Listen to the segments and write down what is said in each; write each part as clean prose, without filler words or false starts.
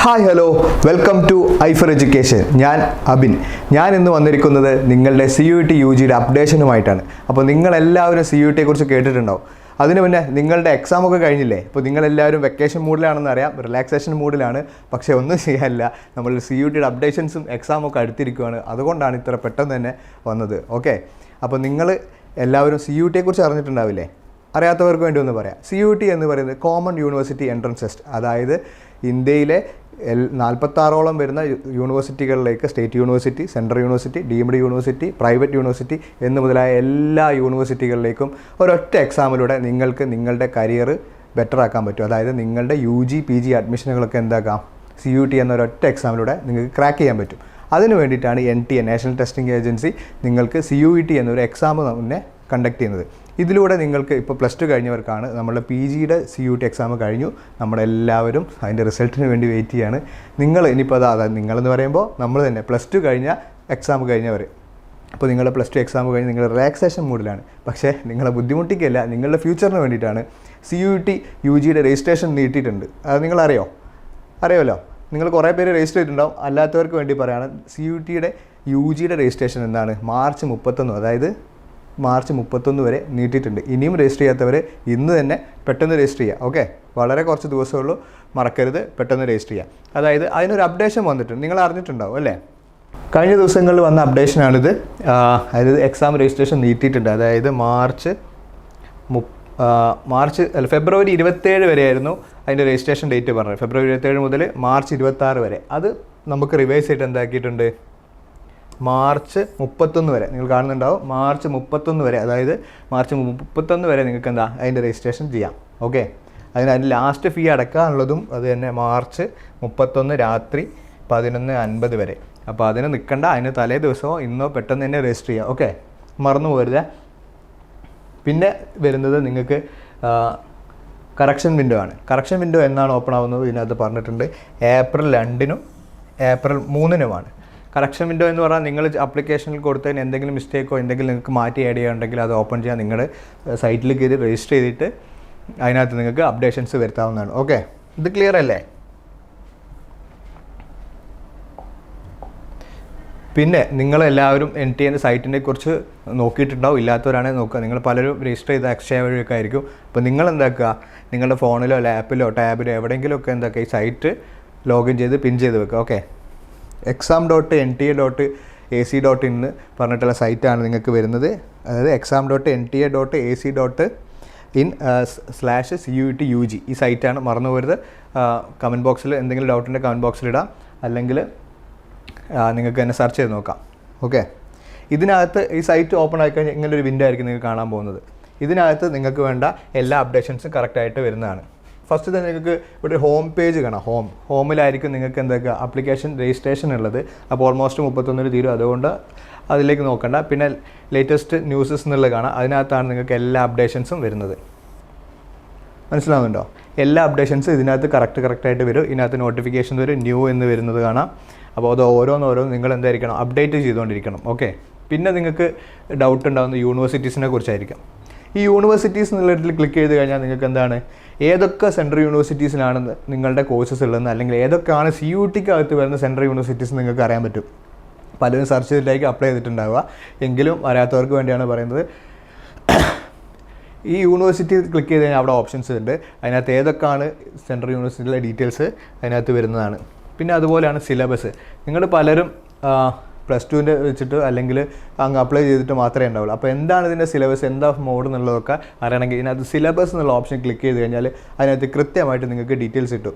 Hi hello welcome to ഐഫർ education. ഞാൻ അബിൻ. ഞാൻ ഇന്ന് വന്നിരിക്കുന്നത് നിങ്ങളുടെ CUET UG അപ്ഡേഷനുമായിട്ടാണ്. അപ്പോൾ നിങ്ങളെല്ലാവരും CUET കുറിച്ച് കേട്ടിട്ടുണ്ടാവും. അതിന് മുന്നേ നിങ്ങളുടെ എക്സാമൊക്കെ കഴിഞ്ഞില്ലേ? അപ്പോൾ നിങ്ങളെല്ലാവരും വെക്കേഷൻ മൂഡിലാണെന്ന് അറിയാം, റിലാക്സേഷൻ മൂഡിലാണ്. പക്ഷേ ഒന്നും ചെയ്യാനില്ല, നമ്മൾ CUET അപ്ഡേഷൻസും എക്സാമൊക്കെ അടുത്തിരിക്കുകയാണ്. അതുകൊണ്ടാണ് ഇത്ര പെട്ടെന്ന് തന്നെ വന്നത്. ഓക്കെ, അപ്പോൾ നിങ്ങൾ എല്ലാവരും CUET കുറിച്ച് അറിഞ്ഞിട്ടുണ്ടാവില്ലേ? അറിയാത്തവർക്ക് വേണ്ടി ഒന്ന് പറയാം. CUET എന്ന് പറയുന്നത് കോമൺ യൂണിവേഴ്സിറ്റി എൻട്രൻസ് ടെസ്റ്റ്. അതായത് ഇന്ത്യയിലെ 46ഓളം വരുന്ന യൂണിവേഴ്സിറ്റികളിലേക്ക് state university, central university, deemed university, private university എന്ന് മുതലായ എല്ലാ യൂണിവേഴ്സിറ്റികളിലേക്കും ഒരൊറ്റ എക്സാമിലൂടെ നിങ്ങൾക്ക് നിങ്ങളുടെ കരിയർ ബെറ്റർ ആക്കാൻ പറ്റും. അതായത് നിങ്ങളുടെ UG PG അഡ്മിഷനുകളൊക്കെ എന്താക്കാം, CUET എന്ന ഒരൊറ്റ എക്സാമിലൂടെ നിങ്ങൾക്ക് ക്രാക്ക് ചെയ്യാൻ പറ്റും. അതിന് വേണ്ടിയിട്ടാണ് NTA നാഷണൽ ടെസ്റ്റിംഗ് ഏജൻസി നിങ്ങൾക്ക് CUET എന്നൊരു എക്സാം മുന്നേ കണ്ടക്ട് ചെയ്യുന്നത്. ഇതിലൂടെ നിങ്ങൾക്ക് ഇപ്പോൾ +2 കഴിഞ്ഞവർക്കാണ് നമ്മളുടെ PGയുടെ CUET എക്സാം കഴിഞ്ഞു. നമ്മളെല്ലാവരും അതിൻ്റെ റിസൾട്ടിന് വേണ്ടി വെയിറ്റ് ചെയ്യാണ്. നിങ്ങൾ ഇനിയിപ്പോൾ അതായത് നിങ്ങളെന്ന് പറയുമ്പോൾ നമ്മൾ തന്നെ +2 കഴിഞ്ഞ എക്സാം കഴിഞ്ഞവർ. അപ്പോൾ നിങ്ങളുടെ +2 എക്സാം കഴിഞ്ഞ് നിങ്ങൾ റിലാക്സേഷൻ മൂഡിലാണ്. പക്ഷേ നിങ്ങളെ ബുദ്ധിമുട്ടിക്കല്ല, നിങ്ങളുടെ ഫ്യൂച്ചറിന് വേണ്ടിയിട്ടാണ്. CUET UGയുടെ രജിസ്ട്രേഷൻ നീട്ടിയിട്ടുണ്ട്. അത് അറിയാമല്ലോ. നിങ്ങൾ കുറേ പേര് രജിസ്റ്റർ ചെയ്തിട്ടുണ്ടാവും. അല്ലാത്തവർക്ക് വേണ്ടി പറയുകയാണ്, CUETയുടെ UGയുടെ രജിസ്ട്രേഷൻ എന്താണ് മാർച്ച് 31, അതായത് മാർച്ച് 31 വരെ നീട്ടിയിട്ടുണ്ട്. ഇനിയും രജിസ്റ്റർ ചെയ്യാത്തവർ ഇന്ന് തന്നെ പെട്ടെന്ന് രജിസ്റ്റർ ചെയ്യുക. ഓക്കെ, വളരെ കുറച്ച് ദിവസമുള്ളൂ, മറക്കരുത്, പെട്ടെന്ന് രജിസ്റ്റർ ചെയ്യുക. അതായത് അതിനൊരു അപ്ഡേഷൻ വന്നിട്ടുണ്ട്, നിങ്ങൾ അറിഞ്ഞിട്ടുണ്ടാവും അല്ലേ? കഴിഞ്ഞ ദിവസങ്ങളിൽ വന്ന അപ്ഡേഷനാണിത്. അതായത് എക്സാം രജിസ്ട്രേഷൻ നീട്ടിയിട്ടുണ്ട്. അതായത് ഫെബ്രുവരി 27 വരെയായിരുന്നു അതിൻ്റെ രജിസ്ട്രേഷൻ ഡേറ്റ് പറഞ്ഞത്. ഫെബ്രുവരി 27 മുതൽ മാർച്ച് 26 വരെ. അത് നമുക്ക് റിവൈസ് ആയിട്ട് എന്താക്കിയിട്ടുണ്ട്, മാർച്ച് 31 വരെ. നിങ്ങൾ കാണുന്നുണ്ടാവും, മാർച്ച് 31 വരെ. അതായത് മാർച്ച് 31 വരെ നിങ്ങൾക്ക് എന്താ അതിൻ്റെ രജിസ്ട്രേഷൻ ചെയ്യാം. ഓക്കെ, അതിന് ലാസ്റ്റ് ഫീ അടക്കാനുള്ളതും അത് തന്നെ മാർച്ച് 31 രാത്രി 11:50 വരെ. അപ്പോൾ അതിന് നിൽക്കണ്ട, അതിന് തലേ ദിവസമോ ഇന്നോ പെട്ടെന്ന് തന്നെ രജിസ്റ്റർ ചെയ്യാം. ഓക്കെ, മറന്നു പോരുത്. പിന്നെ വരുന്നത് നിങ്ങൾക്ക് കറക്ഷൻ വിൻഡോ ആണ്. കറക്ഷൻ വിൻഡോ എന്നാണ് ഓപ്പൺ ആവുന്നത് ഇതിനകത്ത് പറഞ്ഞിട്ടുണ്ട്. ഏപ്രിൽ 2-നും ഏപ്രിൽ 3-നുമാണ് കറക്ഷൻ വിൻഡോ എന്ന് പറഞ്ഞാൽ. നിങ്ങൾ ആപ്ലിക്കേഷനിൽ കൊടുത്തതിന് എന്തെങ്കിലും മിസ്റ്റേക്കോ എന്തെങ്കിലും നിങ്ങൾക്ക് മാറ്റി ആഡ് ചെയ്യുകയുണ്ടെങ്കിൽ അത് ഓപ്പൺ ചെയ്യാൻ നിങ്ങൾ സൈറ്റിൽ കയറി രജിസ്റ്റർ ചെയ്തിട്ട് അതിനകത്ത് നിങ്ങൾക്ക് അപ്ഡേഷൻസ് വരുത്താവുന്നതാണ്. ഓക്കെ, ഇത് ക്ലിയർ അല്ലേ? പിന്നെ നിങ്ങളെല്ലാവരും NTA സൈറ്റിനെ കുറിച്ച് നോക്കിയിട്ടുണ്ടാവും. ഇല്ലാത്തവരാണെങ്കിൽ നോക്കുക. നിങ്ങൾ പലരും രജിസ്റ്റർ ചെയ്ത അക്ഷയ വഴിയൊക്കെ ആയിരിക്കും. അപ്പോൾ നിങ്ങൾ എന്താക്കുക, നിങ്ങളുടെ ഫോണിലോ ലാപ്പിലോ ടാബിലോ എവിടെയെങ്കിലുമൊക്കെ എന്താക്കുക, ഈ സൈറ്റ് ലോഗിൻ ചെയ്ത് പിൻ ചെയ്ത് വെക്കുക. ഓക്കെ, exam.nta.ac.in പറഞ്ഞിട്ടുള്ള സൈറ്റാണ് നിങ്ങൾക്ക് വരുന്നത്. അതായത് exam.nta.ac.in/CUET UG ഈ സൈറ്റാണ്. മറന്നു പോരുത്. കമൻറ്റ് ബോക്സിൽ എന്തെങ്കിലും ഡൗട്ടിൻ്റെ കമൻറ്റ് ബോക്സിലിടാം, അല്ലെങ്കിൽ നിങ്ങൾക്ക് തന്നെ സെർച്ച് ചെയ്ത് നോക്കാം. ഓക്കെ, ഇതിനകത്ത് ഈ സൈറ്റ് ഓപ്പൺ ആയിക്കഴിഞ്ഞാൽ ഇങ്ങനെ ഒരു വിൻഡോ ആയിരിക്കും നിങ്ങൾക്ക് കാണാൻ പോകുന്നത്. ഇതിനകത്ത് നിങ്ങൾക്ക് വേണ്ട എല്ലാ അപ്ഡേഷൻസും കറക്റ്റായിട്ട് വരുന്നതാണ്. ഫസ്റ്റ് തന്നെ നിങ്ങൾക്ക് ഇവിടെ ഹോം പേജ് കാണാം. ഹോമിലായിരിക്കും നിങ്ങൾക്ക് എന്തൊക്കെ ആപ്ലിക്കേഷൻ രജിസ്ട്രേഷൻ ഉള്ളത്. അപ്പോൾ ഓൾമോസ്റ്റ് 31 തീരും, അതുകൊണ്ട് അതിലേക്ക് നോക്കണ്ട. പിന്നെ ലേറ്റസ്റ്റ് ന്യൂസസ് എന്നുള്ളത് കാണാം. അതിനകത്താണ് നിങ്ങൾക്ക് എല്ലാ അപ്ഡേഷൻസും വരുന്നത്. മനസ്സിലാവുന്നുണ്ടോ? എല്ലാ അപ്ഡേഷൻസും ഇതിനകത്ത് കറക്റ്റായിട്ട് വരും. ഇതിനകത്ത് നോട്ടിഫിക്കേഷൻ വരും, ന്യൂ എന്ന് വരുന്നത് കാണാം. അപ്പോൾ അത് ഓരോന്നോരോന്ന് നിങ്ങൾ എന്തായിരിക്കണം, അപ്ഡേറ്റ് ചെയ്തുകൊണ്ടിരിക്കണം. ഓക്കെ, പിന്നെ നിങ്ങൾക്ക് ഡൗട്ട് ഉണ്ടാകുന്ന യൂണിവേഴ്സിറ്റീസിനെ കുറിച്ചായിരിക്കും. ഈ യൂണിവേഴ്സിറ്റീസ് എന്നുള്ളതിൽ ക്ലിക്ക് ചെയ്ത് കഴിഞ്ഞാൽ നിങ്ങൾക്ക് എന്താണ്, ഏതൊക്കെ സെൻട്രൽ യൂണിവേഴ്സിറ്റീസിലാണ് നിങ്ങളുടെ കോഴ്സസ് ഉള്ളതെന്ന്, അല്ലെങ്കിൽ ഏതൊക്കെയാണ് CUETക്കകത്ത് വരുന്ന സെൻട്രൽ യൂണിവേഴ്സിറ്റീസ് നിങ്ങൾക്ക് അറിയാൻ പറ്റും. പലരും സെർച്ച് ചെയ്തിട്ടായിരിക്കും അപ്ലൈ ചെയ്തിട്ടുണ്ടാവുക. എങ്കിലും അറിയാത്തവർക്ക് വേണ്ടിയാണ് പറയുന്നത്. ഈ യൂണിവേഴ്സിറ്റി ക്ലിക്ക് ചെയ്ത് കഴിഞ്ഞാൽ അവിടെ ഓപ്ഷൻസ് ഉണ്ട്. അതിനകത്ത് ഏതൊക്കെയാണ് സെൻട്രൽ യൂണിവേഴ്സിറ്റിയിലെ ഡീറ്റെയിൽസ് അതിനകത്ത് വരുന്നതാണ്. പിന്നെ അതുപോലെയാണ് സിലബസ്. നിങ്ങൾ പലരും +2ൻ്റെ വെച്ചിട്ട് അല്ലെങ്കിൽ അങ്ങ് അപ്ലൈ ചെയ്തിട്ട് മാത്രമേ ഉണ്ടാവുള്ളൂ. അപ്പോൾ എന്താണ് ഇതിൻ്റെ സിലബസ്, എന്താ മോഡ് എന്നുള്ളതൊക്കെ അറിയണമെങ്കിൽ ഇതിനകത്ത് സിലബസ് എന്നുള്ള ഓപ്ഷൻ ക്ലിക്ക് ചെയ്ത് കഴിഞ്ഞാൽ അതിനകത്ത് കൃത്യമായിട്ട് നിങ്ങൾക്ക് ഡീറ്റെയിൽസ് കിട്ടും.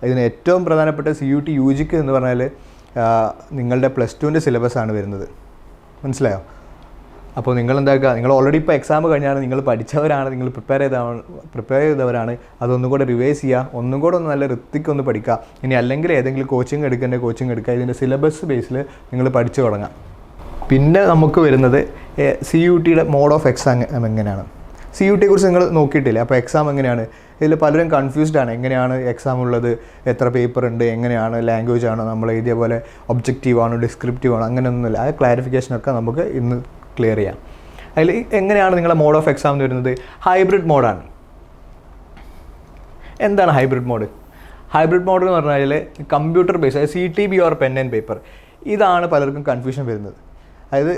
ഇതിന് ഏറ്റവും പ്രധാനപ്പെട്ട CUET UGക്ക് എന്ന് പറഞ്ഞാൽ നിങ്ങളുടെ +2ൻ്റെ സിലബസാണ് വരുന്നത്. മനസ്സിലായോ? അപ്പോൾ നിങ്ങൾ എന്താക്കുക, നിങ്ങൾ ഓൾറെഡി ഇപ്പോൾ എക്സാം കഴിഞ്ഞാണ്, നിങ്ങൾ പഠിച്ചവരാണ്, നിങ്ങൾ പ്രിപ്പയർ ചെയ്തവരാണ്, അതൊന്നും കൂടെ റിവൈസ് ചെയ്യുക, ഒന്നും കൂടെ ഒന്ന് നല്ല വൃത്തിക്കൊന്ന് പഠിക്കുക. ഇനി അല്ലെങ്കിൽ ഏതെങ്കിലും കോച്ചിങ് എടുക്കുക. ഇതിൻ്റെ സിലബസ് ബേസിൽ നിങ്ങൾ പഠിച്ചു തുടങ്ങാം. പിന്നെ നമുക്ക് വരുന്നത് CUETയുടെ മോഡ് ഓഫ് എക്സാം എങ്ങനെയാണ്. CUETയെക്കുറിച്ച് നിങ്ങൾ നോക്കിയിട്ടില്ല. അപ്പോൾ എക്സാം എങ്ങനെയാണ്, ഇതിൽ പലരും കൺഫ്യൂസ്ഡ് ആണ്. എങ്ങനെയാണ് എക്സാം ഉള്ളത്, എത്ര പേപ്പർ ഉണ്ട്, എങ്ങനെയാണ്, ലാംഗ്വേജ് ആണോ നമ്മൾ എഴുതിയ പോലെ ഒബ്ജക്റ്റീവ് ആണോ ഡിസ്ക്രിപ്റ്റീവ് ആണോ, അങ്ങനെയൊന്നുമില്ല. ആ ക്ലാരിഫിക്കേഷനൊക്കെ നമുക്ക് ഇന്ന് ക്ലിയർ ചെയ്യാം. അതിൽ എങ്ങനെയാണ് നിങ്ങളുടെ മോഡ് ഓഫ് എക്സാം എന്ന് വരുന്നത്, ഹൈബ്രിഡ് മോഡാണ്. എന്താണ് ഹൈബ്രിഡ് മോഡ്? ഹൈബ്രിഡ് മോഡ് എന്ന് പറഞ്ഞാൽ കമ്പ്യൂട്ടർ ബേസ്ഡ്, അതായത് CTB or pen and paper. ഇതാണ് പലർക്കും കൺഫ്യൂഷൻ വരുന്നത്. അതായത്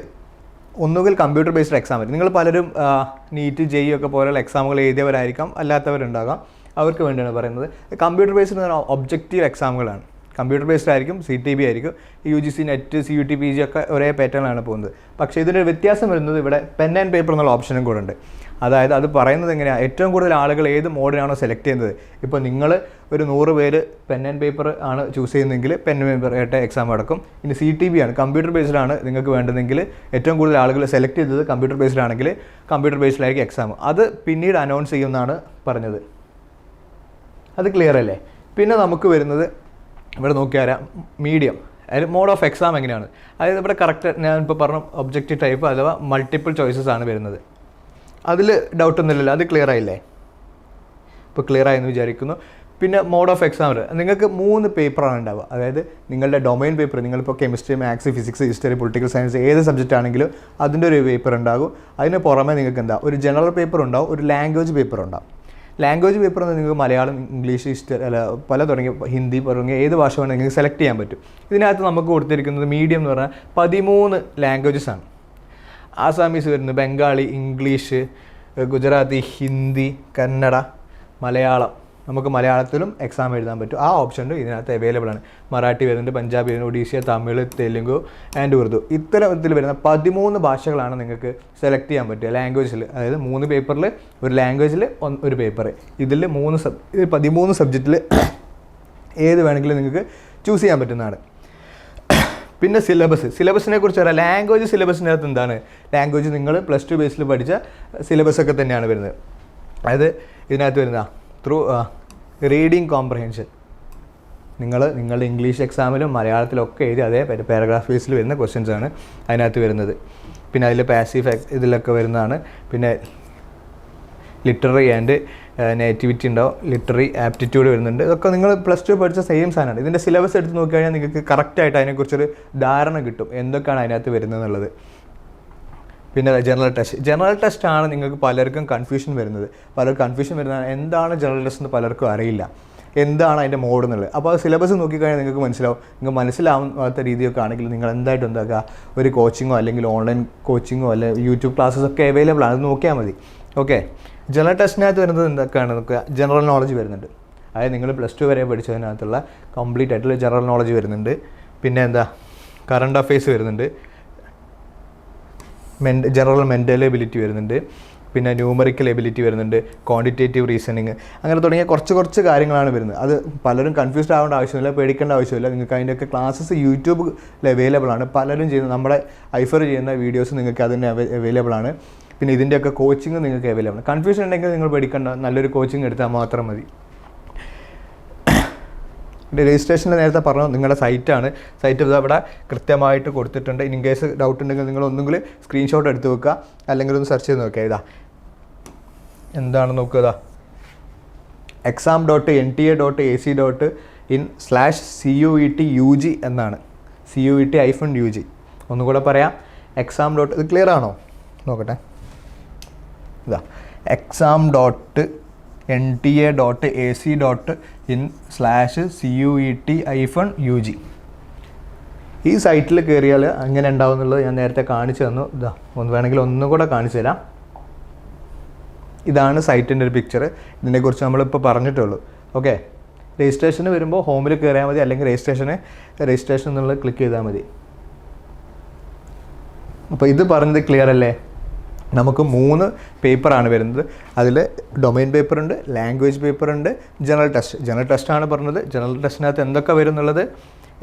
ഒന്നുകിൽ കമ്പ്യൂട്ടർ ബേസ്ഡ് എക്സാം വരും. നിങ്ങൾ പലരും നീറ്റ് JEE ഒക്കെ പോലെയുള്ള എക്സാമുകൾ എഴുതിയവരായിരിക്കാം, അല്ലാത്തവരുണ്ടാകാം. അവർക്ക് വേണ്ടിയാണ് പറയുന്നത്. കമ്പ്യൂട്ടർ ബേസ്ഡ് എന്ന് പറഞ്ഞാൽ ഒബ്ജക്റ്റീവ് എക്സാമുകളാണ്. കമ്പ്യൂട്ടർ ബേസ്ഡ് ആയിരിക്കും, CTB ആയിരിക്കും. UGC നെറ്റ് CUT PG ഒക്കെ ഒരേ പാറ്റേണിലാണ് പോകുന്നത്. പക്ഷേ ഇതിൻ്റെ വ്യത്യാസം വരുന്നത് ഇവിടെ പെൻ ആൻഡ് പേപ്പർ എന്നുള്ള ഓപ്ഷനും കൂടെ ഉണ്ട്. അതായത് അത് പറയുന്നത് എങ്ങനെയാണ്, ഏറ്റവും കൂടുതൽ ആളുകൾ ഏത് മോഡിനാണോ സെലക്ട് ചെയ്യുന്നത്. ഇപ്പോൾ നിങ്ങൾ ഒരു 100 പേര് പെൻ ആൻഡ് പേപ്പർ ആണ് ചൂസ് ചെയ്യുന്നതെങ്കിൽ പെൻ ആൻഡ് പേപ്പർ ആയിട്ട് എക്സാം നടക്കും. ഇനി CTB ആണ്, കമ്പ്യൂട്ടർ ബേസ്ഡ് ആണ് നിങ്ങൾക്ക് വേണ്ടതെങ്കിൽ, ഏറ്റവും കൂടുതൽ ആളുകൾ സെലക്ട് ചെയ്തത് കമ്പ്യൂട്ടർ ബേസ്ഡ് ആണെങ്കിൽ കമ്പ്യൂട്ടർ ബേസ്ഡിലായിരിക്കും എക്സാം. അത് പിന്നീട് അനൗൺസ് ചെയ്യുമെന്നാണ് പറഞ്ഞത്. അത് ക്ലിയർ അല്ലേ? പിന്നെ നമുക്ക് വരുന്നത് ഇവിടെ നോക്കിയാൽ മീഡിയം, അതായത് മോഡ് ഓഫ് എക്സാം എങ്ങനെയാണ്. അതായത് ഇവിടെ കറക്റ്റ് ഞാനിപ്പോൾ പറഞ്ഞ ഒബ്ജക്റ്റീവ് ടൈപ്പ് അഥവാ മൾട്ടിപ്പിൾ ചോയ്സസ് ആണ് വരുന്നത്. അതിൽ ഡൗട്ടൊന്നുമില്ലല്ലോ, അത് ക്ലിയർ ആയില്ലേ? ഇപ്പോൾ ക്ലിയർ ആയെന്ന് വിചാരിക്കുന്നു. പിന്നെ മോഡ് ഓഫ് എക്സാം നിങ്ങൾക്ക് 3 പേപ്പറാണ് ഉണ്ടാവുക. അതായത് നിങ്ങളുടെ ഡൊമൈൻ പേപ്പർ, നിങ്ങളിപ്പോൾ chemistry, maths, physics, history, political science ഏത് സബ്ജക്റ്റ് ആണെങ്കിലും അതിൻ്റെ ഒരു പേപ്പർ ഉണ്ടാകും. അതിന് പുറമെ നിങ്ങൾക്ക് ഒരു ജനറൽ പേപ്പർ ഉണ്ടാവും, ഒരു ലാംഗ്വേജ് പേപ്പർ ഉണ്ടാവും. ലാംഗ്വേജ് പേപ്പർ എന്ന് നിങ്ങൾക്ക് മലയാളം, ഇംഗ്ലീഷ്, ഹിസ്റ്ററി പല തുടങ്ങിയ ഹിന്ദി തുടങ്ങിയ ഏത് ഭാഷ വേണമെങ്കിൽ നിങ്ങൾക്ക് സെലക്ട് ചെയ്യാൻ പറ്റും. ഇതിനകത്ത് നമുക്ക് കൊടുത്തിരിക്കുന്നത് മീഡിയം എന്ന് പറഞ്ഞാൽ 13 ലാംഗ്വേജസ് ആണ്. ആസാമീസ് വരുന്നത്, ബംഗാളി, ഇംഗ്ലീഷ്, ഗുജറാത്തി, ഹിന്ദി, കന്നഡ, മലയാളം. നമുക്ക് മലയാളത്തിലും എക്സാം എഴുതാൻ പറ്റും. ആ ഓപ്ഷനും ഇതിനകത്ത് അവൈലബിൾ ആണ്. മറാഠി വരുന്നുണ്ട്, പഞ്ചാബി വരുന്നുണ്ട്, ഒഡീഷ്യ, തമിഴ്, തെലുങ്ക് ആൻഡ് ഉറുദു. ഇത്തരത്തിൽ വരുന്ന 13 ഭാഷകളാണ് നിങ്ങൾക്ക് സെലക്ട് ചെയ്യാൻ പറ്റുക ലാംഗ്വേജിൽ. അതായത് 3 പേപ്പറിൽ ഒരു ലാംഗ്വേജിൽ ഒരു പേപ്പർ. ഇതിൽ 13 സബ്ജക്റ്റിൽ ഏത് വേണമെങ്കിലും നിങ്ങൾക്ക് ചൂസ് ചെയ്യാൻ പറ്റുന്നതാണ്. പിന്നെ സിലബസിനെ കുറിച്ച് പറയാം. ലാംഗ്വേജ് സിലബസിൻ്റെ അകത്ത് എന്താണ്, ലാംഗ്വേജ് നിങ്ങൾ +2 ബേസിൽ പഠിച്ച സിലബസൊക്കെ തന്നെയാണ് വരുന്നത്. അതായത് ഇതിനകത്ത് വരുന്ന ത്രൂ റീഡിങ് കോംപ്രഹെൻഷൻ നിങ്ങളുടെ ഇംഗ്ലീഷ് എക്സാമിലും മലയാളത്തിലൊക്കെ എഴുതി അതേ പാരഗ്രാഫ് ബേസിൽ വരുന്ന ക്വസ്റ്റ്യൻസ് ആണ് അതിനകത്ത് വരുന്നത്. പിന്നെ അതിൽ പാസീവ് ഇതിലൊക്കെ വരുന്നതാണ്. പിന്നെ ലിറ്റററി ആൻഡ് നേറ്റിവിറ്റി ഉണ്ടാവും, ലിറ്റററി ആപ്റ്റിറ്റ്യൂഡ് വരുന്നുണ്ട്. ഇതൊക്കെ നിങ്ങൾ +2 പഠിച്ച സെയിം സാധനമാണ്. ഇതിൻ്റെ സിലബസ് എടുത്ത് നോക്കിക്കഴിഞ്ഞാൽ നിങ്ങൾക്ക് കറക്റ്റായിട്ട് അതിനെക്കുറിച്ചൊരു ധാരണ കിട്ടും, എന്തൊക്കെയാണ് അതിനകത്ത് വരുന്നത് എന്നുള്ളത്. പിന്നെ ജനറൽ ടെസ്റ്റ് ആണ് നിങ്ങൾക്ക് പലർക്കും കൺഫ്യൂഷൻ വരുന്നത്. എന്താണ് ജനറൽ ടെസ്റ്റ് എന്ന് പലർക്കും അറിയില്ല, എന്താണ് അതിൻ്റെ മോഡ് എന്നുള്ളത്. അപ്പോൾ അത് സിലബസ് നോക്കിക്കഴിഞ്ഞാൽ നിങ്ങൾക്ക് മനസ്സിലാവും. നിങ്ങൾക്ക് മനസ്സിലാവാത്ത രീതിയൊക്കെ ആണെങ്കിൽ നിങ്ങൾ എന്തായിട്ട് എന്താക്കുക, ഒരു കോച്ചിങ്ങോ അല്ലെങ്കിൽ ഓൺലൈൻ കോച്ചിങ്ങോ അല്ലെങ്കിൽ യൂട്യൂബ് ക്ലാസ്സസ് ഒക്കെ അവൈലബിൾ ആണ്, അത് നോക്കിയാൽ മതി. ഓക്കെ, ജനറൽ ടെസ്റ്റിനകത്ത് വരുന്നത് എന്തൊക്കെയാണ് നോക്കുക. ജനറൽ നോളജ് വരുന്നുണ്ട്, അതായത് നിങ്ങൾ +2 വരെ പഠിച്ചതിനകത്തുള്ള കംപ്ലീറ്റ് ആയിട്ടുള്ള ജനറൽ നോളജ് വരുന്നുണ്ട്. പിന്നെ കറണ്ട് അഫെയർസ് വരുന്നുണ്ട്, ജനറൽ മെൻ്റൽ എബിലിറ്റി വരുന്നുണ്ട്, പിന്നെ ന്യൂമറിക്കൽ എബിലിറ്റി വരുന്നുണ്ട്, ക്വാണ്ടിറ്റേറ്റീവ് റീസണിങ്, അങ്ങനെ തുടങ്ങിയ കുറച്ച് കാര്യങ്ങളാണ് വരുന്നത്. അത് പലരും കൺഫ്യൂസ്ഡ് ആവേണ്ട ആവശ്യമില്ല, പേടിക്കേണ്ട ആവശ്യമില്ല. നിങ്ങൾക്ക് അതിൻ്റെയൊക്കെ ക്ലാസ്സസ് യൂട്യൂബിൽ അവൈലബിൾ ആണ്. പലരും ചെയ്യുന്ന നമ്മുടെ ഐഫർ ചെയ്യുന്ന വീഡിയോസ് നിങ്ങൾക്ക് അതിന് അവൈലബിൾ ആണ്. പിന്നെ ഇതിൻ്റെയൊക്കെ കോച്ചിങ് നിങ്ങൾക്ക് അവൈലബിൾ ആണ്. കൺഫ്യൂഷൻ ഉണ്ടെങ്കിൽ നിങ്ങൾ പേടിക്കേണ്ട, നല്ലൊരു കോച്ചിങ് എടുത്താൽ മാത്രം മതി. രജിസ്ട്രേഷൻ്റെ നേരത്തെ പറഞ്ഞു, നിങ്ങളുടെ സൈറ്റ് അവിടെ കൃത്യമായിട്ട് കൊടുത്തിട്ടുണ്ട്. ഇൻ കേസ് ഡൗട്ട് ഉണ്ടെങ്കിൽ നിങ്ങൾ ഒന്നുകിൽ സ്ക്രീൻഷോട്ട് എടുത്ത് വെക്കുക, അല്ലെങ്കിൽ ഒന്ന് സെർച്ച് ചെയ്ത് നോക്കുക. എന്താണെന്ന് നോക്കുക, exam.nta.ac.in/CUET-UG എന്നാണ്. CUET-UG. ഒന്നുകൂടെ പറയാം, ഇത് ക്ലിയർ ആണോ നോക്കട്ടെ. exam.nta.ac.in/CUET-UG. ഈ സൈറ്റിൽ കയറിയാൽ അങ്ങനെ ഉണ്ടാവും എന്നുള്ളത് ഞാൻ നേരത്തെ കാണിച്ചു തന്നു. വേണമെങ്കിൽ ഒന്നുകൂടെ കാണിച്ചു തരാം. ഇതാണ് സൈറ്റിൻ്റെ ഒരു പിക്ചർ. ഇതിനെക്കുറിച്ച് നമ്മളിപ്പോൾ പറഞ്ഞിട്ടുള്ളൂ. ഓക്കെ, രജിസ്ട്രേഷന് വരുമ്പോൾ ഹോമിൽ കയറിയാൽ മതി, അല്ലെങ്കിൽ രജിസ്ട്രേഷൻ എന്നുള്ളത് ക്ലിക്ക് ചെയ്താൽ മതി. അപ്പോൾ ഇത് പറഞ്ഞത് ക്ലിയർ അല്ലേ? നമുക്ക് 3 പേപ്പറാണ് വരുന്നത്. അതിൽ ഡൊമൈൻ പേപ്പറുണ്ട്, ലാംഗ്വേജ് പേപ്പറുണ്ട്, ജനറൽ ടെസ്റ്റാണ് പറഞ്ഞത്. ജനറൽ ടെസ്റ്റിനകത്ത് എന്തൊക്കെ വരും എന്നുള്ളത്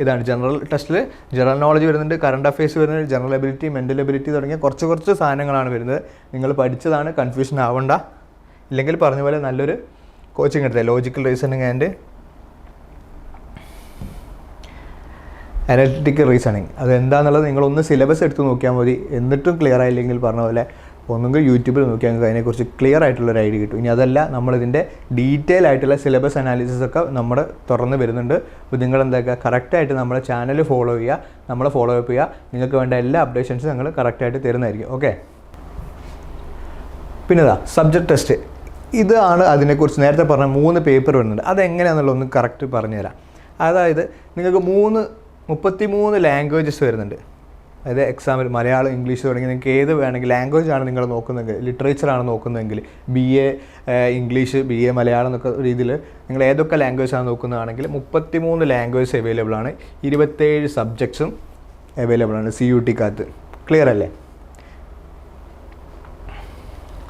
ഇതാണ്. ജനറൽ ടെസ്റ്റിൽ ജനറൽ നോളജ് വരുന്നുണ്ട്, കറണ്ട് അഫെയർസ് വരുന്നുണ്ട്, ജനറൽ എബിലിറ്റി, മെൻ്റൽ എബിലിറ്റി തുടങ്ങിയ കുറച്ച് സാധനങ്ങളാണ് വരുന്നത്. നിങ്ങൾ പഠിച്ചതാണ്, കൺഫ്യൂഷൻ ആവണ്ട. ഇല്ലെങ്കിൽ പറഞ്ഞ പോലെ നല്ലൊരു കോച്ചിങ് എടുത്തേ. Logical reasoning and analytical reasoning, അത് എന്താണെന്നുള്ളത് നിങ്ങളൊന്ന് സിലബസ് എടുത്ത് നോക്കിയാൽ മതി. എന്നിട്ടും ക്ലിയർ ആയില്ലെങ്കിൽ പറഞ്ഞ പോലെ ഒന്നുകിൽ യൂട്യൂബിൽ നോക്കിയാൽ നിങ്ങൾക്ക് അതിനെക്കുറിച്ച് ക്ലിയർ ആയിട്ടുള്ളൊരു ഐഡിയ കിട്ടും. ഇനി അതല്ല, നമ്മളിതിൻ്റെ ഡീറ്റെയിൽ ആയിട്ടുള്ള സിലബസ് അനാലിസിസ് ഒക്കെ നമ്മൾ തുറന്ന് വരുന്നുണ്ട്. അപ്പോൾ നിങ്ങൾ എന്താക്കുക, കറക്റ്റായിട്ട് നമ്മുടെ ചാനൽ ഫോളോ ചെയ്യുക, നമ്മളെ ഫോളോ അപ്പ് ചെയ്യുക. നിങ്ങൾക്ക് വേണ്ട എല്ലാ അപ്ഡേഷൻസും ഞങ്ങൾ കറക്റ്റായിട്ട് തരുന്നതായിരിക്കും. ഓക്കെ, പിന്നെ സബ്ജക്റ്റ് ടെസ്റ്റ്. ഇതാണ് അതിനെക്കുറിച്ച് നേരത്തെ പറഞ്ഞ 3 പേപ്പർ വരുന്നുണ്ട്. അതെങ്ങനെയാണെന്നുള്ള ഒന്ന് കറക്റ്റ് പറഞ്ഞുതരാം. അതായത് നിങ്ങൾക്ക് 33 ലാംഗ്വേജസ് വരുന്നുണ്ട്. അതായത് എക്സാമിൽ മലയാളം, ഇംഗ്ലീഷ് തുടങ്ങി നിങ്ങൾക്ക് ഏത് വേണമെങ്കിൽ ലാംഗ്വേജ് ആണ് നിങ്ങൾ നോക്കുന്നതെങ്കിൽ, ലിറ്ററേച്ചറാണ് നോക്കുന്നതെങ്കിൽ, BA ഇംഗ്ലീഷ്, BA മലയാളം എന്നൊക്കെ രീതിയിൽ നിങ്ങൾ ഏതൊക്കെ ലാംഗ്വേജാണ് നോക്കുന്നതാണെങ്കിൽ 33 ലാംഗ്വേജ് അവൈലബിൾ ആണ്. 27 സബ്ജക്ട്സും അവൈലബിൾ ആണ് CUT-ക്കകത്ത്. ക്ലിയർ അല്ലേ?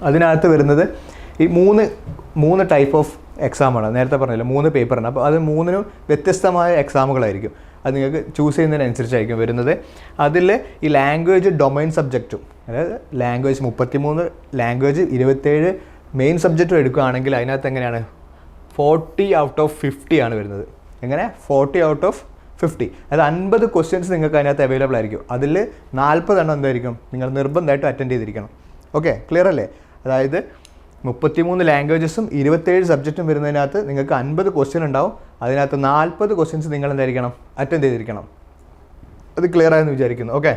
അതിനകത്ത് വരുന്നത് ഈ മൂന്ന് ടൈപ്പ് ഓഫ് എക്സാമാണ്. നേരത്തെ പറഞ്ഞില്ല 3 പേപ്പറാണ്. അപ്പോൾ അത് 3നും വ്യത്യസ്തമായ എക്സാമുകളായിരിക്കും. അത് നിങ്ങൾക്ക് ചൂസ് ചെയ്യുന്നതിനനുസരിച്ചായിരിക്കും വരുന്നത്. അതിൽ ഈ ലാംഗ്വേജ് ഡൊമൈൻ സബ്ജക്റ്റും, അതായത് ലാംഗ്വേജ് 33 ലാംഗ്വേജ് 27 മെയിൻ സബ്ജക്റ്റും എടുക്കുകയാണെങ്കിൽ അതിനകത്ത് എങ്ങനെയാണ് 40 ഔട്ട് ഓഫ് 50 ആണ് വരുന്നത്. എങ്ങനെ 40 ഔട്ട് ഓഫ് 50, അതായത് 50 ക്വസ്റ്റ്യൻസ് നിങ്ങൾക്ക് അതിനകത്ത് അവൈലബിൾ ആയിരിക്കും. അതിൽ 40 എണ്ണം എന്തായിരിക്കും നിങ്ങൾ നിർബന്ധമായിട്ടും അറ്റൻഡ് ചെയ്തിരിക്കണം. ഓക്കെ, ക്ലിയർ അല്ലേ? അതായത് 33 ലാംഗ്വേജസും 27 സബ്ജക്റ്റും വരുന്നതിനകത്ത് നിങ്ങൾക്ക് 50 ക്വസ്റ്റ്യൻ ഉണ്ടാവും. അതിനകത്ത് 40 ക്വസ്റ്റ്യൻസ് നിങ്ങൾ എന്തായിരിക്കണം അറ്റൻഡ് ചെയ്തിരിക്കണം. അത് ക്ലിയർ ആയെന്ന് വിചാരിക്കുന്നു. ഓക്കെ,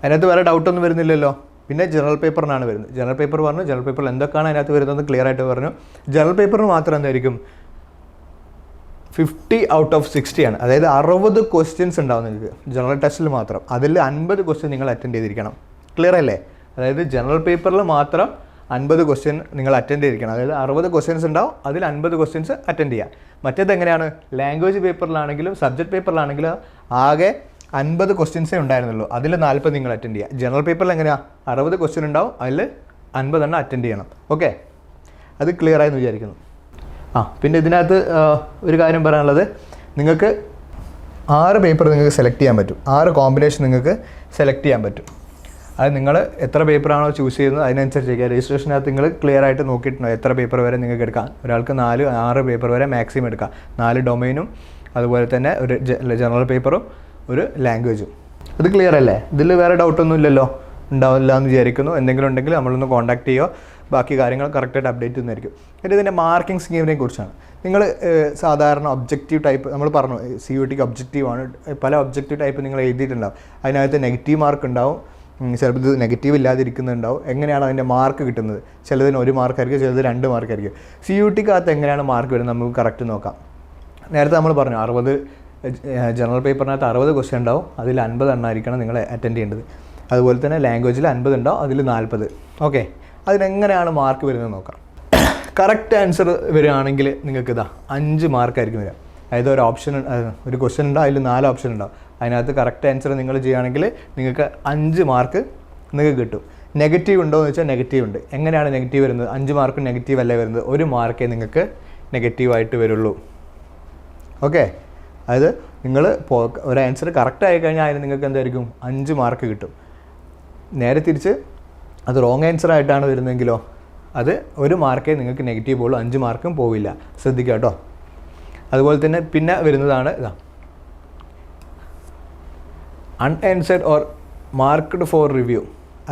അതിനകത്ത് വേറെ ഡൗട്ടൊന്നും വരുന്നില്ലല്ലോ. പിന്നെ ജനറൽ പേപ്പറിനാണ് വരുന്നത്. ജനറൽ പേപ്പർ പറഞ്ഞു, ജനറൽ പേപ്പറിൽ എന്തൊക്കെയാണ് അതിനകത്ത് വരുന്നത് ക്ലിയർ ആയിട്ട് പറഞ്ഞു. ജനറൽ പേപ്പറിന് മാത്രം എന്തായിരിക്കും 50 ഔട്ട് ഓഫ് 60 ആണ്. അതായത് 60 ക്വസ്റ്റ്യൻസ് ഉണ്ടാവും നിങ്ങൾക്ക് ജനറൽ ടെസ്റ്റിൽ മാത്രം. അതിൽ 50 ക്വസ്റ്റ്യൻ നിങ്ങൾ അറ്റൻഡ് ചെയ്തിരിക്കണം. ക്ലിയർ അല്ലേ? അതായത് ജനറൽ പേപ്പറിൽ മാത്രം 50 ക്വസ്റ്റ്യൻ നിങ്ങൾ അറ്റൻഡ് ചെയ്തിരിക്കണം. അതായത് 60 ക്വസ്റ്റ്യൻസ് ഉണ്ടാവും, അതിൽ 50 ക്വസ്റ്റ്യൻസ് അറ്റൻഡ് ചെയ്യുക. മറ്റേത് എങ്ങനെയാണ്? ലാംഗ്വേജ് പേപ്പറിലാണെങ്കിലും സബ്ജക്ട് പേപ്പറിലാണെങ്കിലും ആകെ 50 ക്വസ്റ്റ്യൻസേ ഉണ്ടായിരുന്നുള്ളൂ. അതിൽ 40 നിങ്ങൾ അറ്റൻഡ് ചെയ്യുക. ജനറൽ പേപ്പറിൽ എങ്ങനെയാണ് 60 ക്വസ്റ്റ്യൻ ഉണ്ടാവും, അതിൽ 50 എണ്ണം അറ്റൻഡ് ചെയ്യണം. ഓക്കെ, അത് ക്ലിയർ ആയെന്ന് വിചാരിക്കുന്നു. പിന്നെ ഇതിനകത്ത് ഒരു കാര്യം പറയാനുള്ളത്, നിങ്ങൾക്ക് 6 പേപ്പർ നിങ്ങൾക്ക് സെലക്ട് ചെയ്യാൻ പറ്റും. 6 കോമ്പിനേഷൻ നിങ്ങൾക്ക് സെലക്ട് ചെയ്യാൻ പറ്റും. അത് നിങ്ങൾ എത്ര പേപ്പറാണോ ചൂസ് ചെയ്യുന്നത് അതിനനുസരിച്ച് രജിസ്ട്രേഷനകത്ത് നിങ്ങൾ ക്ലിയർ ആയിട്ട് നോക്കിയിട്ടുണ്ടോ എത്ര പേപ്പർ വരെ നിങ്ങൾക്ക് എടുക്കാം. ഒരാൾക്ക് 4-6 പേപ്പർ വരെ മാക്സിമം എടുക്കാം. 4 ഡൊമൈനും അതുപോലെ തന്നെ ഒരു ജനറൽ പേപ്പറും ഒരു ലാംഗ്വേജും. ഇത് ക്ലിയർ അല്ലേ? ഇതിൽ വേറെ ഡൗട്ടൊന്നും ഇല്ലല്ലോ? ഉണ്ടാവില്ല എന്ന് വിചാരിക്കുന്നു. എന്തെങ്കിലും ഉണ്ടെങ്കിൽ നമ്മളൊന്ന് കോൺടാക്ട് ചെയ്യുക. ബാക്കി കാര്യങ്ങൾ കറക്റ്റായിട്ട് അപ്ഡേറ്റ് ചെയ്യുന്നതായിരിക്കും. പിന്നെ ഇതിൻ്റെ മാർക്കിംഗ് സ്കീമിനെ കുറിച്ചാണ്. നിങ്ങൾ സാധാരണ ഒബ്ജക്റ്റീവ് ടൈപ്പ് നമ്മൾ പറഞ്ഞു, CUT-ക്ക് ഒബ്ജക്റ്റീവാണ്. പല ഒബ്ജക്റ്റീവ് ടൈപ്പ് നിങ്ങൾ എഴുതിയിട്ടുണ്ടാവും. അതിനകത്ത് നെഗറ്റീവ് മാർക്ക് ഉണ്ടാവും, ചിലപ്പോൾ ഇത് നെഗറ്റീവ് ഇല്ലാതിരിക്കുന്നുണ്ടാവും. എങ്ങനെയാണ് അതിൻ്റെ മാർക്ക് കിട്ടുന്നത്? ചിലതിന് 1 മാർക്കായിരിക്കും, ചിലത് 2 മാർക്കായിരിക്കും. CUT-ക്കകത്ത് എങ്ങനെയാണ് മാർക്ക് വരുന്നത് നമുക്ക് കറക്റ്റ് നോക്കാം. നേരത്തെ നമ്മൾ പറഞ്ഞു 60 ജനറൽ പേപ്പറിനകത്ത് 60 ക്വസ്റ്റ്യൻ ഉണ്ടാവും, അതിൽ 50 എണ്ണമായിരിക്കണം നിങ്ങൾ അറ്റൻഡ് ചെയ്യേണ്ടത്. അതുപോലെ തന്നെ ലാംഗ്വേജിൽ 50 ഉണ്ടാവും, അതിൽ 40. ഓക്കെ, അതിനെങ്ങനെയാണ് മാർക്ക് വരുന്നത് നോക്കാം. കറക്റ്റ് ആൻസർ വരികയാണെങ്കിൽ നിങ്ങൾക്ക് 5 മാർക്കായിരിക്കും വരിക. അതായത് ഒരു ക്വസ്റ്റ്യൻ ഉണ്ടാവും, അതിൽ 4 ഓപ്ഷൻ ഉണ്ടാവും. അതിനകത്ത് കറക്റ്റ് ആൻസർ നിങ്ങൾ ചെയ്യുകയാണെങ്കിൽ നിങ്ങൾക്ക് 5 മാർക്ക് നിങ്ങൾക്ക് കിട്ടും. നെഗറ്റീവ് ഉണ്ടോ എന്ന് വെച്ചാൽ നെഗറ്റീവ് ഉണ്ട്. എങ്ങനെയാണ് നെഗറ്റീവ് വരുന്നത്? 5 മാർക്ക് നെഗറ്റീവ് അല്ലേ വരുന്നത്, 1 മാർക്കേ നിങ്ങൾക്ക് നെഗറ്റീവായിട്ട് വരുള്ളൂ. ഓക്കെ, അതായത് നിങ്ങൾ ഒരു ആൻസർ കറക്റ്റ് ആയി കഴിഞ്ഞാൽ അതിന് നിങ്ങൾക്ക് എന്തായിരിക്കും 5 മാർക്ക് കിട്ടും. നേരെ തിരിച്ച് അത് റോങ് ആൻസർ ആയിട്ടാണ് വരുന്നതെങ്കിലോ അത് 1 മാർക്കേ നിങ്ങൾക്ക് നെഗറ്റീവ് പോകുള്ളൂ, 5 മാർക്കും പോവില്ല. ശ്രദ്ധിക്കുക കേട്ടോ. അതുപോലെ തന്നെ പിന്നെ വരുന്നതാണ് unanswered or marked four review.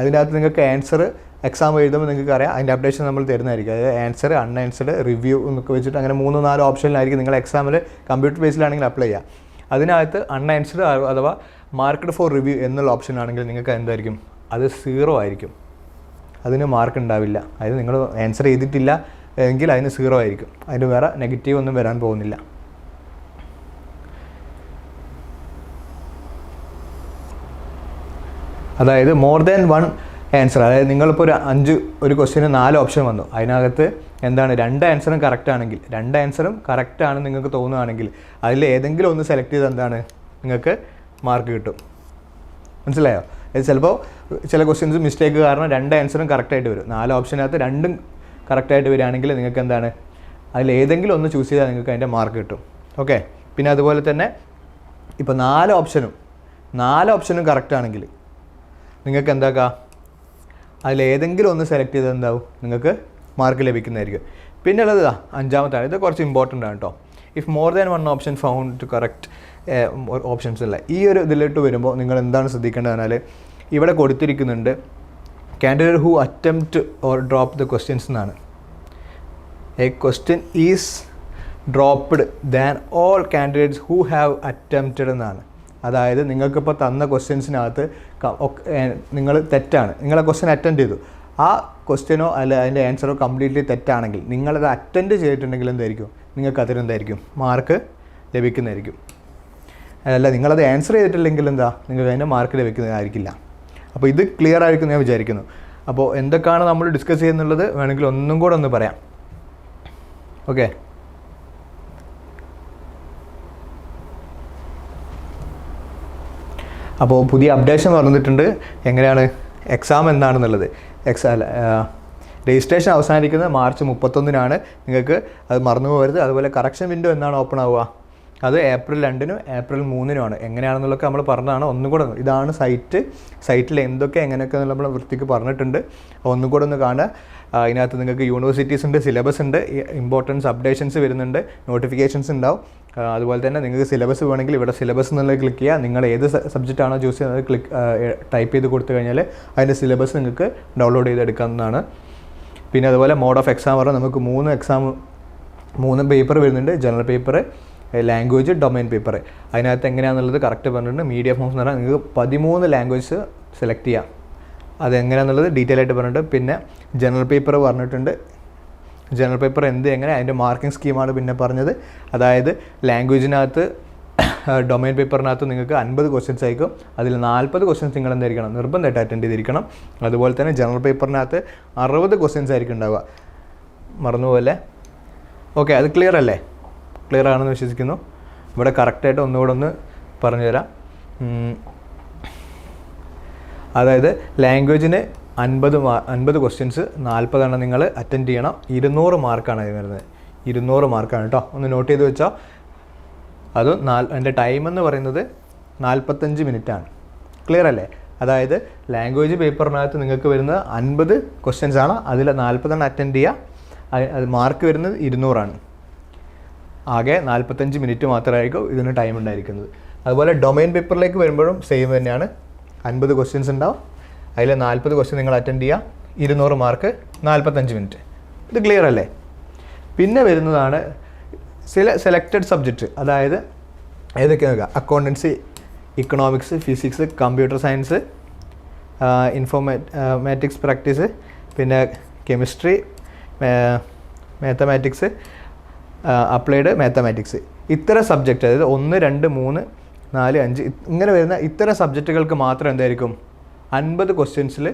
അതിനകത്ത് നിങ്ങൾക്ക് ആൻസർ എക്സാം എഴുതുമ്പോൾ നിങ്ങൾക്ക് അറിയാം, അതിൻ്റെ അപ്ഡേഷൻ നമ്മൾ തരുന്നതായിരിക്കും. അതായത് ആൻസർ, അൺആൻസേർഡ്, റിവ്യൂ എന്നൊക്കെ വെച്ചിട്ട് അങ്ങനെ 3-4 ഓപ്ഷനിലായിരിക്കും നിങ്ങൾ എക്സാമിൽ കമ്പ്യൂട്ടർ ബേസിലാണെങ്കിൽ അപ്ലൈ ചെയ്യുക. അതിനകത്ത് അൺആൻസേർഡ് അഥവാ മാർക്ക്ഡ് ഫോർ റിവ്യൂ എന്നുള്ള ഓപ്ഷൻ ആണെങ്കിൽ നിങ്ങൾക്ക് എന്തായിരിക്കും, അത് 0 ആയിരിക്കും. അതിന് മാർക്ക് ഉണ്ടാവില്ല. അതായത് നിങ്ങൾ ആൻസർ ചെയ്തിട്ടില്ല എങ്കിൽ അതിന് 0 ആയിരിക്കും. അതിന് വേറെ നെഗറ്റീവ് ഒന്നും വരാൻ പോകുന്നില്ല. അതായത് മോർ ദാൻ 1 ആൻസർ, അതായത് നിങ്ങളിപ്പോൾ ഒരു ക്വസ്റ്റ്യന് 4 ഓപ്ഷൻ വന്നു, അതിനകത്ത് എന്താണ് 2 ആൻസറും കറക്റ്റ് ആണെങ്കിൽ, 2 ആൻസറും കറക്റ്റ് ആണെന്ന് നിങ്ങൾക്ക് തോന്നുകയാണെങ്കിൽ അതിൽ ഏതെങ്കിലും ഒന്ന് സെലക്ട് ചെയ്ത് എന്താണ് നിങ്ങൾക്ക് മാർക്ക് കിട്ടും. മനസ്സിലായോ? അത് ചിലപ്പോൾ ചില ക്വസ്റ്റ്യൻസ് മിസ്റ്റേക്ക് കാരണം 2 ആൻസറും കറക്റ്റായിട്ട് വരും. 4 ഓപ്ഷനകത്ത് 2ഉം കറക്റ്റായിട്ട് വരികയാണെങ്കിൽ നിങ്ങൾക്ക് എന്താണ് അതിൽ ഏതെങ്കിലും ഒന്ന് ചൂസ് ചെയ്താൽ നിങ്ങൾക്ക് അതിൻ്റെ മാർക്ക് കിട്ടും. ഓക്കെ, പിന്നെ അതുപോലെ തന്നെ ഇപ്പോൾ 4 ഓപ്ഷനും കറക്റ്റ് ആണെങ്കിൽ നിങ്ങൾക്ക് എന്താക്കാം, അതിലേതെങ്കിലും ഒന്ന് സെലക്ട് ചെയ്താൽ എന്താവും നിങ്ങൾക്ക് മാർക്ക് ലഭിക്കുന്നതായിരിക്കും. പിന്നെ ഉള്ളത് 5-ാമത്താണ്. ഇത് കുറച്ച് ഇമ്പോർട്ടൻ്റ് ആണ് കേട്ടോ. If more than 1 option found to correct options അല്ല. ഈ ഒരു ഇതിലോട്ട് വരുമ്പോൾ നിങ്ങൾ എന്താണ് ശ്രദ്ധിക്കേണ്ടത് പറഞ്ഞാൽ ഇവിടെ കൊടുത്തിരിക്കുന്നുണ്ട് candidate who attempt or drop the questions എന്നാണ്. A question is dropped than all candidates who have attempted എന്നാണ്. അതായത് നിങ്ങൾക്കിപ്പോൾ തന്ന ക്വസ്റ്റ്യൻസിനകത്ത് നിങ്ങൾ തെറ്റാണ്, നിങ്ങളെ ക്വസ്റ്റ്യൻ അറ്റൻഡ് ചെയ്തു, ആ ക്വസ്റ്റ്യനോ അല്ല അതിൻ്റെ ആൻസറോ കംപ്ലീറ്റ്ലി തെറ്റാണെങ്കിൽ നിങ്ങളത് അറ്റൻഡ് ചെയ്തിട്ടുണ്ടെങ്കിൽ എന്തായിരിക്കും, നിങ്ങൾക്ക് അതിനെന്തായിരിക്കും മാർക്ക് ലഭിക്കുന്നതായിരിക്കും. അല്ല നിങ്ങളത് ആൻസർ ചെയ്തിട്ടില്ലെങ്കിൽ എന്താ, നിങ്ങൾക്ക് അതിൻ്റെ മാർക്ക് ലഭിക്കുന്നതായിരിക്കില്ല. അപ്പോൾ ഇത് ക്ലിയർ ആയിരിക്കും ഞാൻ വിചാരിക്കുന്നു. അപ്പോൾ എന്തൊക്കെയാണ് നമ്മൾ ഡിസ്കസ് ചെയ്യുന്നുള്ളത് വേണമെങ്കിൽ ഒന്നും കൂടെ ഒന്ന് പറയാം. ഓക്കെ, അപ്പോൾ പുതിയ അപ്ഡേഷൻ വന്നിട്ടുണ്ട്. എങ്ങനെയാണ് എക്സാം എന്താണെന്നുള്ളത്. രജിസ്ട്രേഷൻ അവസാനിക്കുന്നത് മാർച്ച് 31 നിങ്ങൾക്ക് അത് മറന്നു പോകരുത്. അതുപോലെ കറക്ഷൻ വിൻഡോ എന്നാണ് ഓപ്പൺ ആവുക, അത് ഏപ്രിൽ 2 ഏപ്രിൽ 3 എങ്ങനെയാണെന്നുള്ളതൊക്കെ നമ്മൾ പറഞ്ഞതാണ്. ഒന്നും കൂടെ ഇതാണ് സൈറ്റിൽ എന്തൊക്കെ എങ്ങനെയൊക്കെ നമ്മൾ വൃത്തിക്ക് പറഞ്ഞിട്ടുണ്ട്. ഒന്നും കൂടെ ഒന്ന് കാണുക. ഇതിനകത്ത് നിങ്ങൾക്ക് യൂണിവേഴ്സിറ്റീസ് ഉണ്ട്, സിലബസ് ഉണ്ട്, ഇമ്പോർട്ടൻസ് അപ്ഡേഷൻസ് വരുന്നുണ്ട്, നോട്ടിഫിക്കേഷൻസ് ഉണ്ടാവും. അതുപോലെ തന്നെ നിങ്ങൾക്ക് സിലബസ് വേണമെങ്കിൽ ഇവിടെ സിലബസ് എന്നുള്ളത് ക്ലിക്ക് ചെയ്യുക. നിങ്ങൾ ഏത് സബ്ജക്റ്റാണോ ചൂസ് ചെയ്യുന്നത് ടൈപ്പ് ചെയ്ത് കൊടുത്തു കഴിഞ്ഞാൽ അതിൻ്റെ സിലബസ് നിങ്ങൾക്ക് ഡൗൺലോഡ് ചെയ്തെടുക്കാവുന്നതാണ്. പിന്നെ അതുപോലെ മോഡ് ഓഫ് എക്സാം പറഞ്ഞാൽ നമുക്ക് 3 പേപ്പർ വരുന്നുണ്ട്. General paper, language, domain paper. അതിനകത്ത് എങ്ങനെയാണെന്നുള്ളത് കറക്റ്റ് പറഞ്ഞിട്ടുണ്ട്. മീഡിയ ഫോംസ് എന്ന് പറഞ്ഞാൽ നിങ്ങൾക്ക് 13 ലാംഗ്വേജ് സെലക്ട് ചെയ്യാം. അതെങ്ങനെയാണെന്നുള്ളത് ഡീറ്റെയിൽ ആയിട്ട് പറഞ്ഞിട്ടുണ്ട്. പിന്നെ ജനറൽ പേപ്പർ പറഞ്ഞിട്ടുണ്ട്. ജനറൽ പേപ്പർ എങ്ങനെ അതിൻ്റെ മാർക്കിംഗ് സ്കീമാണ് പിന്നെ പറഞ്ഞത്. അതായത് ലാംഗ്വേജിനകത്ത് ഡൊമൈൻ പേപ്പറിനകത്ത് നിങ്ങൾക്ക് 50 ക്വസ്റ്റ്യൻസ് ആയിരിക്കും. അതിൽ 40 ക്വസ്റ്റ്യൻസ് നിങ്ങൾ എന്തായിരിക്കണം, നിർബന്ധമായിട്ട് അറ്റൻഡ് ചെയ്തിരിക്കണം. അതുപോലെ തന്നെ ജനറൽ പേപ്പറിനകത്ത് 60 ക്വസ്റ്റ്യൻസ് ആയിരിക്കും ഉണ്ടാവുക, മറന്നുപോലെ. ഓക്കെ, അത് ക്ലിയർ അല്ലേ? ക്ലിയർ ആണെന്ന് വിശ്വസിക്കുന്നു. ഇവിടെ കറക്റ്റായിട്ട് ഒന്നുകൂടെ ഒന്ന് പറഞ്ഞു തരാം. അതായത് ലാംഗ്വേജിന് 50 ക്വസ്റ്റ്യൻസ് 40 നിങ്ങൾ അറ്റൻഡ് ചെയ്യണം. 200 മാർക്കാണ് അതിന് വരുന്നത്. 200 മാർക്കാണ് കേട്ടോ, ഒന്ന് നോട്ട് ചെയ്ത് വെച്ചോ. അത് അതിൻ്റെ ടൈം എന്ന് പറയുന്നത് 45 മിനിറ്റാണ്. ക്ലിയർ അല്ലേ? അതായത് ലാംഗ്വേജ് പേപ്പറിനകത്ത് നിങ്ങൾക്ക് വരുന്നത് 50 ക്വസ്റ്റ്യൻസ് ആണ്. അതിൽ 40 അറ്റൻഡ് ചെയ്യുക. അത് മാർക്ക് വരുന്നത് 200. ആകെ 45 മിനിറ്റ് മാത്രമായിരിക്കും ഇതിന് ടൈം ഉണ്ടായിരിക്കുന്നത്. അതുപോലെ ഡൊമൈൻ പേപ്പറിലേക്ക് വരുമ്പോഴും സെയിം തന്നെയാണ്. 50 ക്വസ്റ്റ്യൻസ് ഉണ്ടാവും. അതിൽ 40 ക്വസ്റ്റ്യൻ നിങ്ങൾ അറ്റൻഡ് ചെയ്യുക. 200 മാർക്ക്, 45 മിനിറ്റ്. ഇത് ക്ലിയർ അല്ലേ? പിന്നെ വരുന്നതാണ് സെലക്റ്റഡ് സബ്ജക്റ്റ്. അതായത് ഏതൊക്കെ നോക്കുക, accountancy, economics, physics, computer science, informatics practice, പിന്നെ കെമിസ്ട്രി, മാത്തമാറ്റിക്സ്, അപ്ലൈഡ് മാത്തമാറ്റിക്സ്. ഇത്തരം സബ്ജക്റ്റ്, അതായത് 1, 2, 3, 4, 5 ഇങ്ങനെ വരുന്ന ഇത്തരം സബ്ജക്റ്റുകൾക്ക് മാത്രം എന്തായിരിക്കും 50 ക്വസ്റ്റ്യൻസിൽ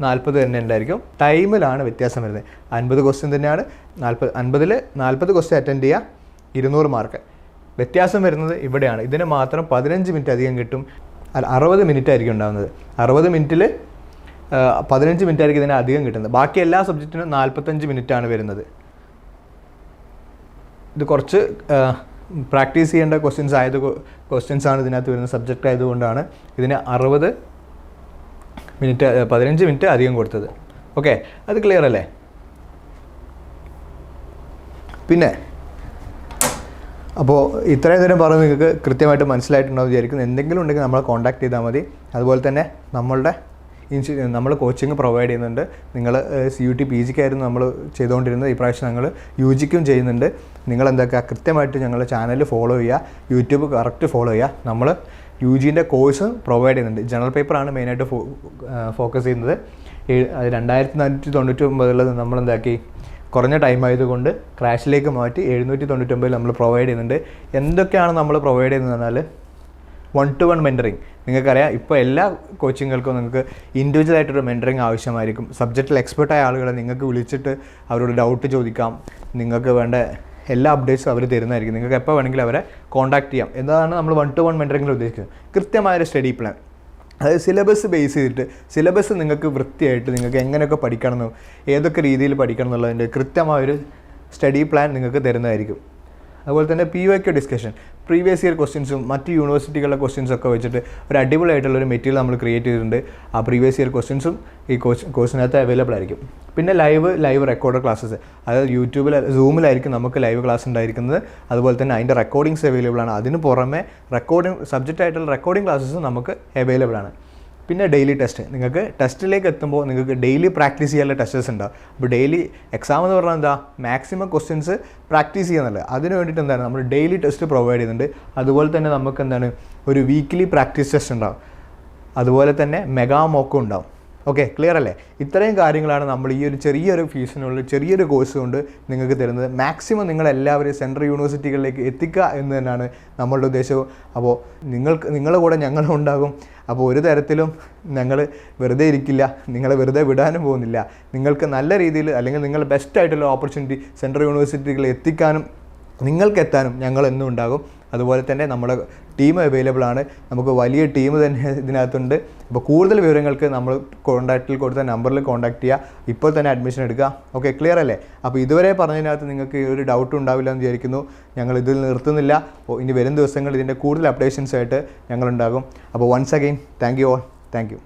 40 തന്നെ ഉണ്ടായിരിക്കും. ടൈമിലാണ് വ്യത്യാസം വരുന്നത്. 50 ക്വസ്റ്റ്യൻ തന്നെയാണ്. 50ൽ 40 ക്വസ്റ്റ്യൻ അറ്റൻഡ് ചെയ്യുക, 200 മാർക്ക്. വ്യത്യാസം വരുന്നത് ഇവിടെയാണ്. ഇതിന് മാത്രം 15 മിനിറ്റ് അധികം കിട്ടും. 60 മിനിറ്റ് ആയിരിക്കും ഉണ്ടാകുന്നത്. 60 മിനിറ്റിൽ 15 മിനിറ്റ് ആയിരിക്കും ഇതിന് അധികം കിട്ടുന്നത്. ബാക്കി എല്ലാ സബ്ജക്റ്റിനും 45 മിനിറ്റാണ് വരുന്നത്. ഇത് കുറച്ച് പ്രാക്ടീസ് ചെയ്യേണ്ട ക്വസ്റ്റ്യൻസാണ് ഇതിനകത്ത് വരുന്ന സബ്ജക്റ്റ് ആയതുകൊണ്ടാണ് ഇതിന് 60 മിനിറ്റ് 15 മിനിറ്റ് അധികം കൊടുത്തത്. ഓക്കെ, അത് ക്ലിയർ അല്ലേ? പിന്നെ അപ്പോൾ ഇത്രയും നേരം പറഞ്ഞ് നിങ്ങൾക്ക് കൃത്യമായിട്ട് മനസ്സിലായിട്ടുണ്ടാവും വിചാരിക്കുന്നു. എന്തെങ്കിലും ഉണ്ടെങ്കിൽ നമ്മളെ കോൺടാക്ട് ചെയ്താൽ മതി. അതുപോലെ തന്നെ നമ്മൾ കോച്ചിങ് പ്രൊവൈഡ് ചെയ്യുന്നുണ്ട്. നിങ്ങൾ CUT PG ആയിരുന്നു നമ്മൾ ചെയ്തുകൊണ്ടിരുന്നത്. ഈ പ്രാവശ്യം ഞങ്ങൾ UGക്കും ചെയ്യുന്നുണ്ട്. നിങ്ങൾ എന്താക്കുക, കൃത്യമായിട്ട് ഞങ്ങളുടെ ചാനൽ ഫോളോ ചെയ്യുക, യൂട്യൂബ് കറക്റ്റ് ഫോളോ ചെയ്യുക. നമ്മൾ UGൻ്റെ കോഴ്സ് പ്രൊവൈഡ് ചെയ്യുന്നുണ്ട്. ജനറൽ പേപ്പറാണ് മെയിനായിട്ട് ഫോക്കസ് ചെയ്യുന്നത്. 2499 നമ്മളെന്താക്കി, കുറഞ്ഞ ടൈം ആയതുകൊണ്ട് ക്രാഷിലേക്ക് മാറ്റി 799 നമ്മൾ പ്രൊവൈഡ് ചെയ്യുന്നുണ്ട്. എന്തൊക്കെയാണ് നമ്മൾ പ്രൊവൈഡ് ചെയ്യുന്നത് എന്നാൽ 1-to-1 മെൻറ്ററിങ്. നിങ്ങൾക്കറിയാം, ഇപ്പോൾ എല്ലാ കോച്ചിങ്ങുകൾക്കും നിങ്ങൾക്ക് ഇൻഡിവിജ്വൽ ആയിട്ടൊരു മെൻറ്ററിങ് ആവശ്യമായിരിക്കും. സബ്ജക്റ്റിൽ എക്സ്പെർട്ടായ ആളുകളെ നിങ്ങൾക്ക് വിളിച്ചിട്ട് അവരോട് ഡൗട്ട് ചോദിക്കാം. നിങ്ങൾക്ക് വേണ്ട എല്ലാ അപ്ഡേറ്റ്സും അവർ തരുന്നതായിരിക്കും. നിങ്ങൾക്ക് എപ്പോൾ വേണമെങ്കിലും അവരെ കോൺടാക്ട് ചെയ്യാം. എന്നതാണ് നമ്മൾ 1-to-1 മെൻറ്ററിങ്ങിൽ ഉദ്ദേശിക്കുന്നത്. കൃത്യമായൊരു സ്റ്റഡി പ്ലാൻ, അതായത് സിലബസ് ബേസ് ചെയ്തിട്ട് സിലബസ് നിങ്ങൾക്ക് വൃത്തിയായിട്ട് നിങ്ങൾക്ക് എങ്ങനെയൊക്കെ പഠിക്കണമെന്നും ഏതൊക്കെ രീതിയിൽ പഠിക്കണം എന്നുള്ളതിൻ്റെ കൃത്യമായൊരു സ്റ്റഡി പ്ലാൻ നിങ്ങൾക്ക് തരുന്നതായിരിക്കും. അതുപോലെ തന്നെ PYQ ഡിസ്കഷൻ, പ്രീവിയസ് ഇയർ ക്വസ്റ്റ്യൻസും മറ്റ് യൂണിവേഴ്സിറ്റികളുടെ ക്വസ്റ്റ്യൻസൊക്കെ വെച്ചിട്ട് ഒരു അടിപൊളിയായിട്ടുള്ളൊരു മെറ്റീരിയൽ നമ്മൾ ക്രിയേറ്റ് ചെയ്തിട്ടുണ്ട്. ആ പ്രീവിയസ് ഇയർ ക്വസ്റ്റ്യൻസും ഈ കോഴ്സിനകത്ത് അവൈലബിൾ ആയിരിക്കും. പിന്നെ ലൈവ് റെക്കോർഡ് ക്ലാസ്സസ്, അതായത് സൂമിലായിരിക്കും നമുക്ക് ലൈവ് ക്ലാസ് ഉണ്ടായിരിക്കുന്നത്. അതുപോലെ തന്നെ അതിൻ്റെ റെക്കോർഡിങ്സ് അവൈലബിൾ ആണ്. അതിന് പുറമെ സബ്ജക്റ്റ് ആയിട്ടുള്ള റെക്കോർഡിംഗ് ക്ലാസ്സസ് നമുക്ക് അവൈലബിൾ ആണ്. പിന്നെ ഡെയിലി ടെസ്റ്റ്, നിങ്ങൾക്ക് ടെസ്റ്റിലേക്ക് എത്തുമ്പോൾ നിങ്ങൾക്ക് ഡെയിലി പ്രാക്ടീസ് ചെയ്യാനുള്ള ടെസ്റ്റസ് ഉണ്ടാവും. അപ്പോൾ ഡെയിലി എക്സാം എന്ന് പറഞ്ഞാൽ എന്താ, മാക്സിമം ക്വസ്റ്റ്യൻസ് പ്രാക്ടീസ് ചെയ്യുന്നുള്ളത്. അതിന് വേണ്ടിയിട്ട് എന്താണ് നമ്മൾ ഡെയിലി ടെസ്റ്റ് പ്രൊവൈഡ് ചെയ്യുന്നുണ്ട്. അതുപോലെ തന്നെ നമുക്ക് എന്താണ് ഒരു വീക്ക്ലി പ്രാക്ടീസ് ടെസ്റ്റ് ഉണ്ടാവും. അതുപോലെ തന്നെ മെഗാ മോക്കും ഉണ്ടാവും. ഓക്കെ, ക്ലിയർ അല്ലേ? ഇത്രയും കാര്യങ്ങളാണ് നമ്മൾ ഈ ഒരു ചെറിയൊരു ഫീസിനുള്ളിൽ ചെറിയൊരു കോഴ്സ് കൊണ്ട് നിങ്ങൾക്ക് തരുന്നത്. മാക്സിമം നിങ്ങളെല്ലാവരും സെൻട്രൽ യൂണിവേഴ്സിറ്റികളിലേക്ക് എത്തിക്കുക എന്ന് തന്നെയാണ് നമ്മളുടെ ഉദ്ദേശവും. അപ്പോൾ നിങ്ങളുടെ കൂടെ ഞങ്ങളും ഉണ്ടാകും. അപ്പോൾ ഒരു തരത്തിലും ഞങ്ങൾ വെറുതെ ഇരിക്കില്ല, നിങ്ങളെ വെറുതെ വിടാനും പോകുന്നില്ല. നിങ്ങൾക്ക് നല്ല രീതിയിൽ അല്ലെങ്കിൽ നിങ്ങൾ ബെസ്റ്റ് ആയിട്ടുള്ള ഓപ്പർച്യൂണിറ്റി സെൻട്രൽ യൂണിവേഴ്സിറ്റികളിൽ എത്തിക്കാനും നിങ്ങൾക്ക് എത്താനും ഞങ്ങൾ എന്നും ഉണ്ടാകും. അതുപോലെ തന്നെ നമ്മുടെ ടീം അവൈലബിൾ ആണ്, നമുക്ക് വലിയ ടീം തന്നെ ഇതിനകത്തുണ്ട്. അപ്പോൾ കൂടുതൽ വിവരങ്ങൾക്ക് നമ്മൾ കോൺടാക്റ്റിൽ കൊടുത്ത നമ്പറിൽ കോൺടാക്ട് ചെയ്യുക, ഇപ്പോൾ തന്നെ അഡ്മിഷൻ എടുക്കുക. ഓക്കെ, ക്ലിയർ അല്ലേ? അപ്പോൾ ഇതുവരെ പറഞ്ഞതിനകത്ത് നിങ്ങൾക്ക് ഒരു ഡൗട്ട് ഉണ്ടാവില്ല എന്ന് വിചാരിക്കുന്നു. ഞങ്ങൾ ഇതിൽ നിർത്തുന്നില്ല. അപ്പോൾ ഇനി വരും ദിവസങ്ങളിൽ ഇതിൻ്റെ കൂടുതൽ അപ്ഡേഷൻസ് ആയിട്ട് ഞങ്ങളുണ്ടാകും. അപ്പോൾ once again thank you all. Thank U.